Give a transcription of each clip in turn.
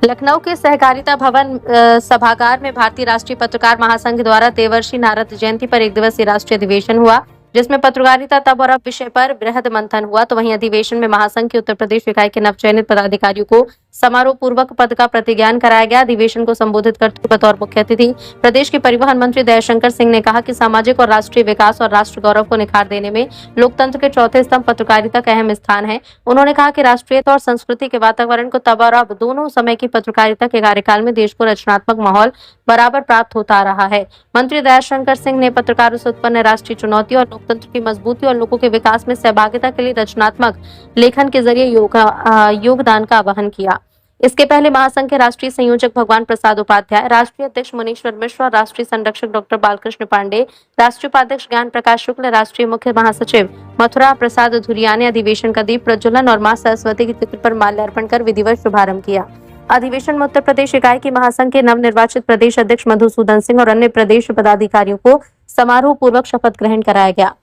लखनऊ के सहकारिता भवन सभागार में भारतीय राष्ट्रीय पत्रकार महासंघ द्वारा देवर्षि नारद जयंती पर एक दिवसीय राष्ट्रीय अधिवेशन हुआ, जिसमें पत्रकारिता तब और अब विषय पर बृहद मंथन हुआ। तो वहीं अधिवेशन में महासंघ की उत्तर प्रदेश इकाई के नवचयनित पदाधिकारियों को समारोह पूर्वक पद का प्रतिज्ञान कराया गया। अधिवेशन को संबोधित करते हुए बतौर मुख्य अतिथि प्रदेश के परिवहन मंत्री दयाशंकर सिंह ने कहा कि सामाजिक और राष्ट्रीय विकास और राष्ट्र गौरव को निखार देने में लोकतंत्र के चौथे स्तंभ पत्रकारिता का अहम स्थान है। उन्होंने कहा कि राष्ट्रीयता और संस्कृति के वातावरण को तब और अब दोनों समय की पत्रकारिता के कार्यकाल में देश को रचनात्मक माहौल बराबर प्राप्त होता रहा है। मंत्री दयाशंकर सिंह ने पत्रकारों से उत्पन्न राष्ट्रीय चुनौतियों और लोकतंत्र की मजबूती और लोगों के विकास में सहभागिता के लिए रचनात्मक लेखन के जरिए योगदान का आह्वान किया। इसके पहले महासंघ के राष्ट्रीय संयोजक भगवान प्रसाद उपाध्याय, राष्ट्रीय अध्यक्ष मुनीश्वर मिश्र और राष्ट्रीय संरक्षक डॉक्टर बालकृष्ण पांडे, राष्ट्रीय उपाध्यक्ष ज्ञान प्रकाश शुक्ल, राष्ट्रीय मुख्य महासचिव मथुरा प्रसाद धुरिया ने अधिवेशन का दीप प्रज्वलन और मां सरस्वती के चित्र पर माल्यार्पण कर विधिवत शुभारंभ किया। अधिवेशन में उत्तर प्रदेश इकाई की महासंघ के नवनिर्वाचित प्रदेश अध्यक्ष मधुसूदन सिंह और अन्य प्रदेश पदाधिकारियों को समारोह पूर्वक शपथ ग्रहण कराया गया।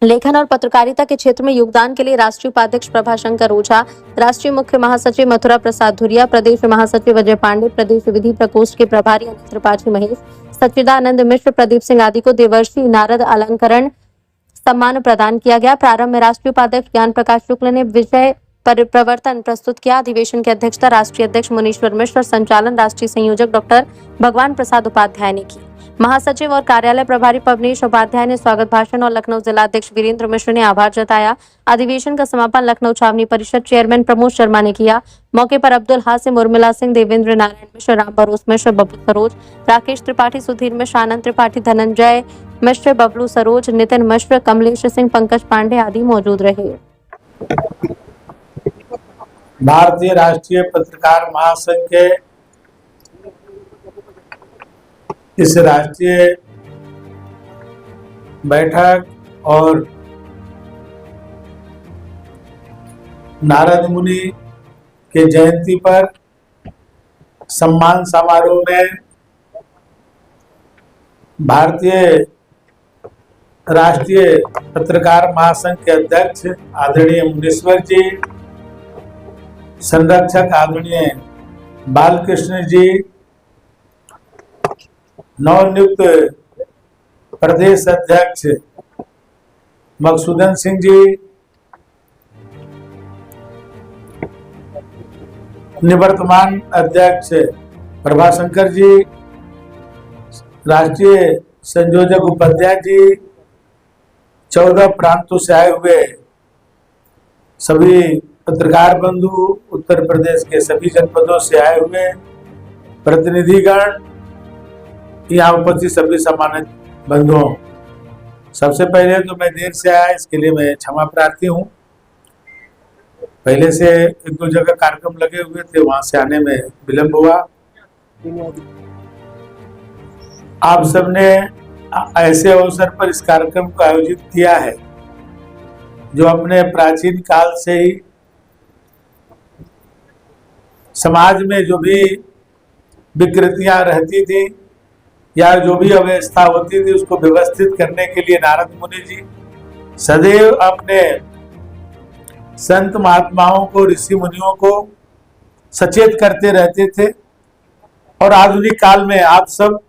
लेखन और पत्रकारिता के क्षेत्र में योगदान के लिए राष्ट्रीय उपाध्यक्ष प्रभाशंकर ओझा, राष्ट्रीय मुख्य महासचिव मथुरा प्रसाद धुरिया, प्रदेश महासचिव अजय पांडे, प्रदेश विधि प्रकोष्ठ के प्रभारी अनिल त्रिपाठी महेश, सच्चिदानंद मिश्र, प्रदीप सिंह आदि को देवर्षि नारद अलंकरण सम्मान प्रदान किया गया। प्रारंभ में राष्ट्रीय उपाध्यक्ष ज्ञान प्रकाश शुक्ल ने विषय पर प्रवर्तन प्रस्तुत किया। अधिवेशन की अध्यक्षता राष्ट्रीय अध्यक्ष मुनीश्वर मिश्र और संचालन राष्ट्रीय संयोजक डॉक्टर भगवान प्रसाद उपाध्याय ने की। महासचिव और कार्यालय प्रभारी पवनीश उपाध्याय ने स्वागत भाषण और लखनऊ जिला अध्यक्ष वीरेंद्र मिश्र ने आभार जताया। अधिवेशन का समापन लखनऊ छावनी परिषद चेयरमैन प्रमोद शर्मा ने किया। मौके पर अब्दुल हासिम, उर्मिला सिंह, देवेंद्र नारायण मिश्र, राम भरोस मिश्र, बबलू सरोज, राकेश त्रिपाठी, सुधीर मिश्र, आनंद त्रिपाठी, धनंजय मिश्र, बबलू सरोज, नितिन मिश्र, कमलेश सिंह, पंकज पांडे आदि मौजूद रहे। भारतीय राष्ट्रीय पत्रकार महासंघ के इस राष्ट्रीय बैठक और नारद मुनि के जयंती पर सम्मान समारोह में भारतीय राष्ट्रीय पत्रकार महासंघ के अध्यक्ष आदरणीय मुनीश्वर जी, संरक्षक आदरणीय बालकृष्ण जी, नवनियुक्त प्रदेश अध्यक्ष मधुसूदन सिंह जी, निवर्तमान अध्यक्ष प्रभाशंकर जी, राष्ट्रीय संयोजक उपाध्याय जी, 14 प्रांतों से आए हुए सभी पत्रकार बंधु, उत्तर प्रदेश के सभी जनपदों से आए हुए प्रतिनिधिगण, यहाँ उपस्थित सभी सम्मानित बंधुओं, सबसे पहले तो मैं देर से आया, इसके लिए मैं क्षमा प्रार्थी हूँ। पहले से एक दो जगह कार्यक्रम लगे हुए थे, वहां से आने में विलंब हुआ। आप सबने ऐसे अवसर पर इस कार्यक्रम को आयोजित किया है जो अपने प्राचीन काल से ही समाज में जो भी विकृतियां रहती थी या जो भी अव्यवस्था होती थी उसको व्यवस्थित करने के लिए नारद मुनि जी सदैव अपने संत महात्माओं को, ऋषि मुनियों को सचेत करते रहते थे। और आधुनिक काल में आप सब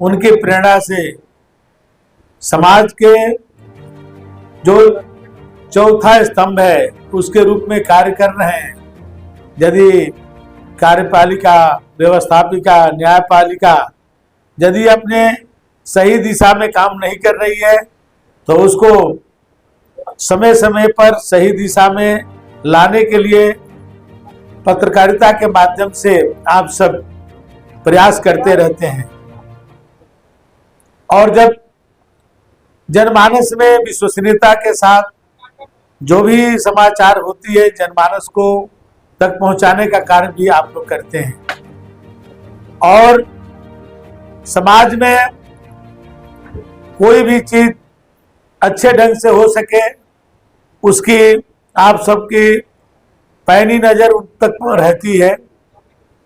उनके प्रेरणा से समाज के जो चौथा स्तंभ है उसके रूप में कार्य कर रहे हैं। यदि कार्यपालिका, व्यवस्थापिका, न्यायपालिका यदि अपने सही दिशा में काम नहीं कर रही है तो उसको समय समय पर सही दिशा में लाने के लिए पत्रकारिता के माध्यम से आप सब प्रयास करते रहते हैं। और जब जनमानस में विश्वसनीयता के साथ जो भी समाचार होती है जनमानस को तक पहुंचाने का कार्य भी आप लोग करते हैं। और समाज में कोई भी चीज अच्छे ढंग से हो सके उसकी आप सबकी पैनी नजर उन तक रहती है।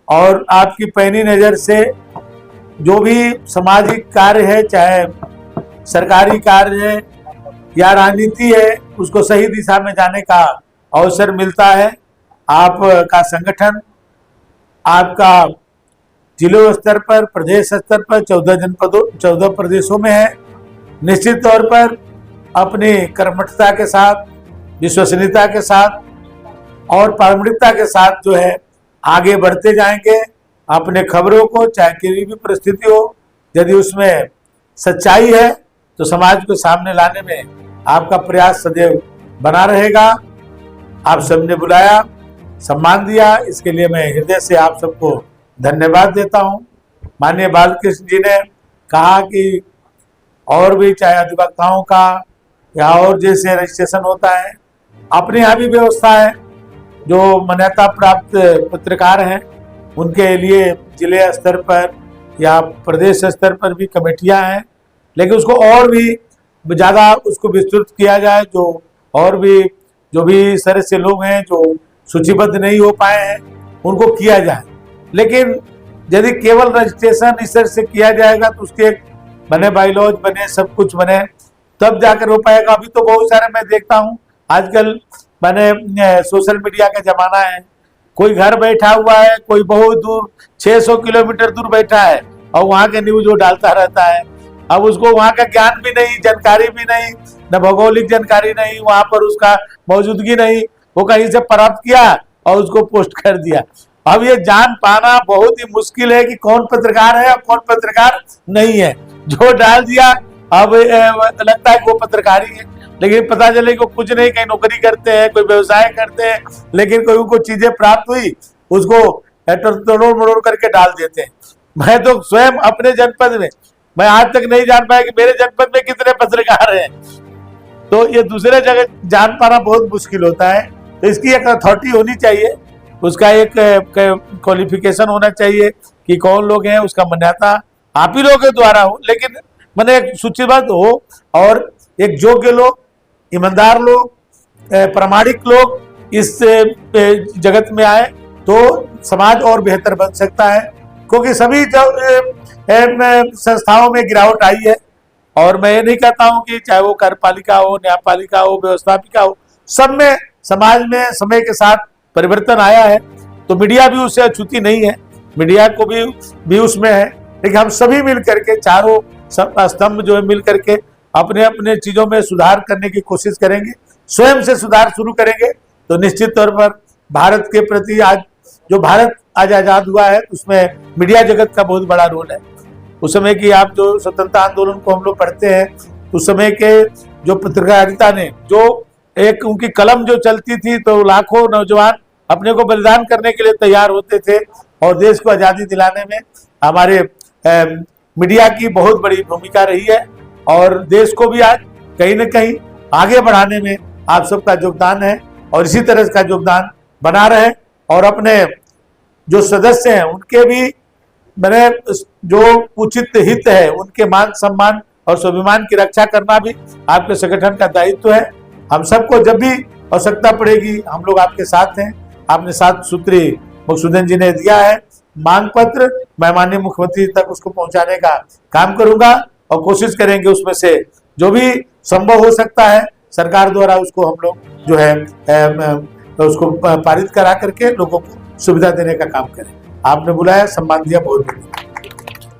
और आपकी पैनी नजर से जो भी सामाजिक कार्य है, चाहे सरकारी कार्य है या राजनीति है, उसको सही दिशा में जाने का अवसर मिलता है। आपका संगठन आपका जिलों स्तर पर, प्रदेश स्तर पर 14 प्रदेशों में है। निश्चित तौर पर अपनी कर्मठता के साथ, विश्वसनीयता के साथ और प्रामाणिकता के साथ जो है आगे बढ़ते जाएंगे। अपने खबरों को, चाहे किसी भी परिस्थिति हो, यदि उसमें सच्चाई है तो समाज को सामने लाने में आपका प्रयास सदैव बना रहेगा। आप सबने बुलाया, सम्मान दिया, इसके लिए मैं हृदय से आप सबको धन्यवाद देता हूं। माननीय बालकृष्ण जी ने कहा कि और भी चाहे अधिवक्ताओं का या और जैसे रजिस्ट्रेशन होता है, अपने यहाँ भी व्यवस्था है। जो मान्यता प्राप्त पत्रकार हैं उनके लिए जिले स्तर पर या प्रदेश स्तर पर भी कमेटियां हैं, लेकिन उसको और भी ज़्यादा उसको विस्तृत किया जाए। जो भी इस तरह से लोग हैं जो सूचीबद्ध नहीं हो पाए हैं उनको किया जाए। लेकिन यदि केवल रजिस्ट्रेशन इस तरह से किया जाएगा तो उसके बने बाइलॉज बने, सब कुछ बने, तब जाकर हो पाएगा। अभी तो बहुत सारे मैं देखता हूँ आजकल बने सोशल मीडिया का जमाना है, कोई घर बैठा हुआ है, कोई बहुत दूर 600 किलोमीटर दूर बैठा है और वहां के न्यूज वो डालता रहता है। अब उसको वहां का ज्ञान भी नहीं, जानकारी भी नहीं, न भौगोलिक जानकारी नहीं, वहां पर उसका मौजूदगी नहीं, वो कहीं से प्राप्त किया और उसको पोस्ट कर दिया। अब ये जान पाना बहुत ही मुश्किल है कि कौन पत्रकार है और कौन पत्रकार नहीं है। जो डाल दिया अब लगता है कि वो पत्रकार ही है, लेकिन पता चले कि कुछ नहीं, कहीं नौकरी करते हैं, कोई व्यवसाय करते हैं, लेकिन कोई उनको चीजें प्राप्त हुई उसको तोड़ मड़ोड़ करके डाल देते हैं। मैं तो स्वयं अपने जनपद में मैं आज तक नहीं जान पाया कि मेरे जनपद में कितने पत्रकार हैं। तो ये दूसरे जगह जान पाना बहुत मुश्किल होता है। तो इसकी एक अथॉरिटी होनी चाहिए, उसका एक क्वालिफिकेशन होना चाहिए कि कौन लोग हैं, उसका मान्यता आप ही लोगों के द्वारा हो, लेकिन मैंने एक सूचीबद्ध हो और एक योग्य लोग, ईमानदार लोग, प्रामाणिक लोग इस जगत में आए तो समाज और बेहतर बन सकता है। क्योंकि सभी संस्थाओं में गिरावट आई है और मैं ये नहीं कहता हूं कि चाहे वो कार्यपालिका हो, न्यायपालिका हो, व्यवस्थापिका हो, सब में समाज में समय के साथ परिवर्तन आया है। तो मीडिया भी उससे अछूती नहीं है, मीडिया को भी उसमें है। लेकिन हम सभी मिल करके, चारों स्तंभ जो है मिल करके अपने अपने चीजों में सुधार करने की कोशिश करेंगे, स्वयं से सुधार शुरू करेंगे तो निश्चित तौर पर भारत के प्रति भारत आज आजाद हुआ है उसमें मीडिया जगत का बहुत बड़ा रोल है। उस समय की आप जो स्वतंत्रता आंदोलन को हम लोग पढ़ते हैं, उस समय के जो पत्रकारिता ने जो एक उनकी कलम जो चलती थी तो लाखों नौजवान अपने को बलिदान करने के लिए तैयार होते थे और देश को आज़ादी दिलाने में हमारे मीडिया की बहुत बड़ी भूमिका रही है और देश को भी आज कहीं न कहीं आगे बढ़ाने में आप सबका योगदान है और इसी तरह का योगदान बना रहे और अपने जो सदस्य हैं उनके भी मैंने जो उचित हित है उनके मान सम्मान और स्वाभिमान की रक्षा करना भी आपके संगठन का दायित्व है। हम सबको जब भी आवश्यकता पड़ेगी हम लोग आपके साथ हैं। आपने 7 सूत्री मकसूदन जी ने दिया है मांग पत्र, मैं माननीय मुख्यमंत्री तक उसको पहुंचाने का काम करूंगा और कोशिश करेंगे उसमें से जो भी संभव हो सकता है सरकार द्वारा उसको हम लोग जो है उसको पारित करा करके लोगों को सुविधा देने का काम करें। आपने बुलाया, सम्मान दिया, बहुत बहुत